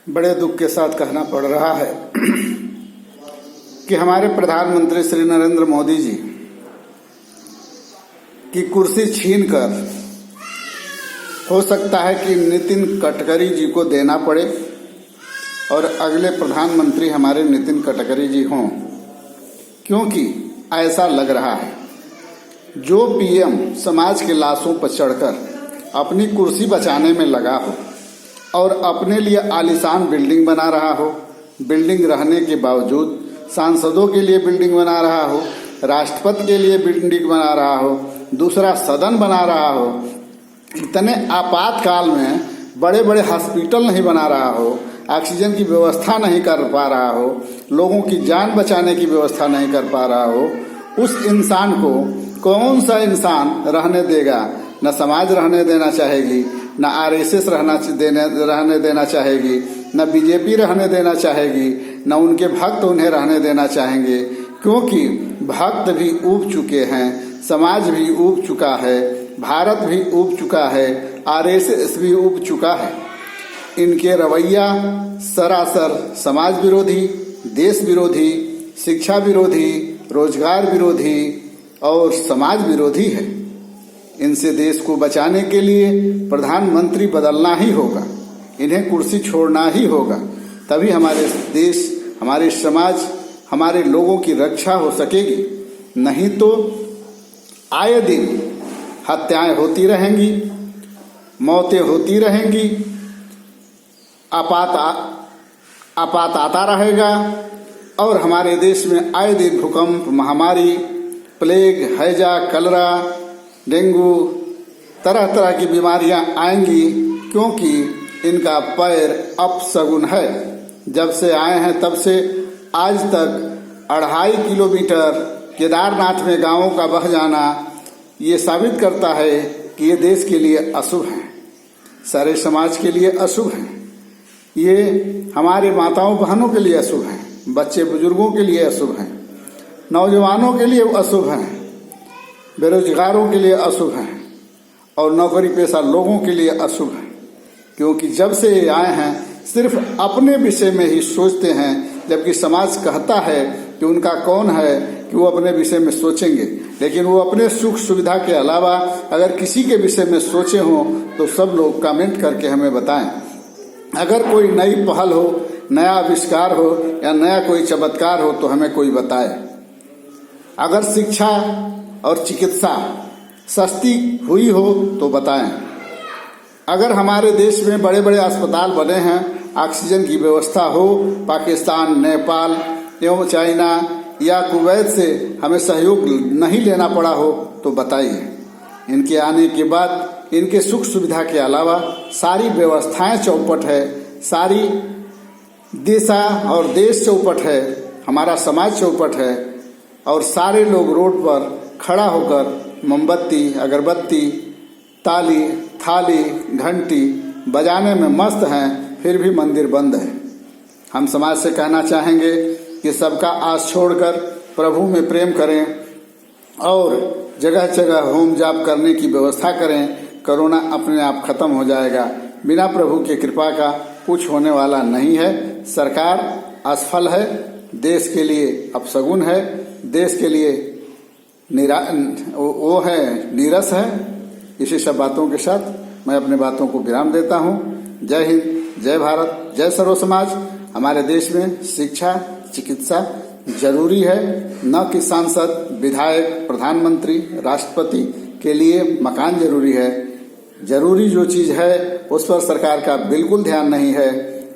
बड़े दुख के साथ कहना पड़ रहा है कि हमारे प्रधानमंत्री श्री नरेंद्र मोदी जी की कुर्सी छीनकर हो सकता है कि नितिन गडकरी जी को देना पड़े और अगले प्रधानमंत्री हमारे नितिन गडकरी जी हों, क्योंकि ऐसा लग रहा है जो पीएम समाज के लाशों पर चढ़कर अपनी कुर्सी बचाने में लगा हो और अपने लिए आलीशान बिल्डिंग बना रहा हो, बिल्डिंग रहने के बावजूद सांसदों के लिए बिल्डिंग बना रहा हो, राष्ट्रपति के लिए बिल्डिंग बना रहा हो, दूसरा सदन बना रहा हो, इतने आपातकाल में बड़े बड़े हॉस्पिटल नहीं बना रहा हो, ऑक्सीजन की व्यवस्था नहीं कर पा रहा हो, लोगों की जान बचाने की व्यवस्था नहीं कर पा रहा हो, उस इंसान को कौन सा इंसान रहने देगा? न समाज रहने देना चाहेगी, न आरएसएस रहने देना चाहेगी, न बीजेपी रहने देना चाहेगी, न उनके भक्त उन्हें रहने देना चाहेंगे, क्योंकि भक्त भी ऊब चुके हैं, समाज भी ऊब चुका है, भारत भी ऊब चुका है, आरएसएस भी ऊब चुका है। इनके रवैया सरासर समाज विरोधी, देश विरोधी, शिक्षा विरोधी, रोजगार विरोधी और समाज विरोधी है। इनसे देश को बचाने के लिए प्रधानमंत्री बदलना ही होगा, इन्हें कुर्सी छोड़ना ही होगा, तभी हमारे देश, हमारे समाज, हमारे लोगों की रक्षा हो सकेगी। नहीं तो आए दिन हत्याएं होती रहेंगी, मौतें होती रहेंगी, आपात आता रहेगा और हमारे देश में आए दिन भूकंप, महामारी, प्लेग, हैजा, कलरा, डेंगू, तरह तरह की बीमारियां आएंगी, क्योंकि इनका पैर अपशगुन है। जब से आए हैं तब से आज तक 2.5 किलोमीटर केदारनाथ में गांवों का बह जाना ये साबित करता है कि ये देश के लिए अशुभ है, सारे समाज के लिए अशुभ है, ये हमारे माताओं बहनों के लिए अशुभ है, बच्चे बुजुर्गों के लिए अशुभ है, नौजवानों के लिए अशुभ है, बेरोजगारों के लिए अशुभ है और नौकरी पेशा लोगों के लिए अशुभ है। क्योंकि जब से ये आए हैं सिर्फ अपने विषय में ही सोचते हैं, जबकि समाज कहता है कि उनका कौन है कि वो अपने विषय में सोचेंगे, लेकिन वो अपने सुख सुविधा के अलावा अगर किसी के विषय में सोचे हों तो सब लोग कमेंट करके हमें बताएं। अगर कोई नई पहल हो, नया आविष्कार हो या नया कोई चमत्कार हो तो हमें कोई बताए। अगर शिक्षा और चिकित्सा सस्ती हुई हो तो बताएं। अगर हमारे देश में बड़े बड़े अस्पताल बने हैं, ऑक्सीजन की व्यवस्था हो, पाकिस्तान, नेपाल एवं चाइना या कुवैत से हमें सहयोग नहीं लेना पड़ा हो तो बताइए। इनके आने के बाद इनके सुख सुविधा के अलावा सारी व्यवस्थाएं चौपट है, सारी दिशा और देश चौपट है, हमारा समाज चौपट है और सारे लोग रोड पर खड़ा होकर मोमबत्ती, अगरबत्ती, ताली, थाली, घंटी बजाने में मस्त हैं, फिर भी मंदिर बंद है। हम समाज से कहना चाहेंगे कि सबका आस छोड़कर प्रभु में प्रेम करें और जगह जगह होम जाप करने की व्यवस्था करें। कोरोना अपने आप खत्म हो जाएगा, बिना प्रभु की कृपा का कुछ होने वाला नहीं है। सरकार असफल है, देश के लिए अपशगुन है, देश के लिए नीरस है। इसी सब बातों के साथ मैं अपने बातों को विराम देता हूँ। जय हिंद, जय भारत, जय सर्व समाज। हमारे देश में शिक्षा, चिकित्सा जरूरी है, न कि सांसद, विधायक, प्रधानमंत्री, राष्ट्रपति के लिए मकान जरूरी है। जरूरी जो चीज है उस पर सरकार का बिल्कुल ध्यान नहीं है,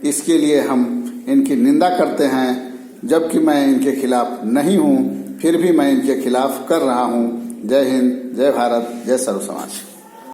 इसके लिए हम इनकी निंदा करते हैं। जबकि मैं इनके खिलाफ नहीं हूँ, फिर भी मैं इनके खिलाफ कर रहा हूँ। जय हिंद, जय भारत, जय सर्व समाज।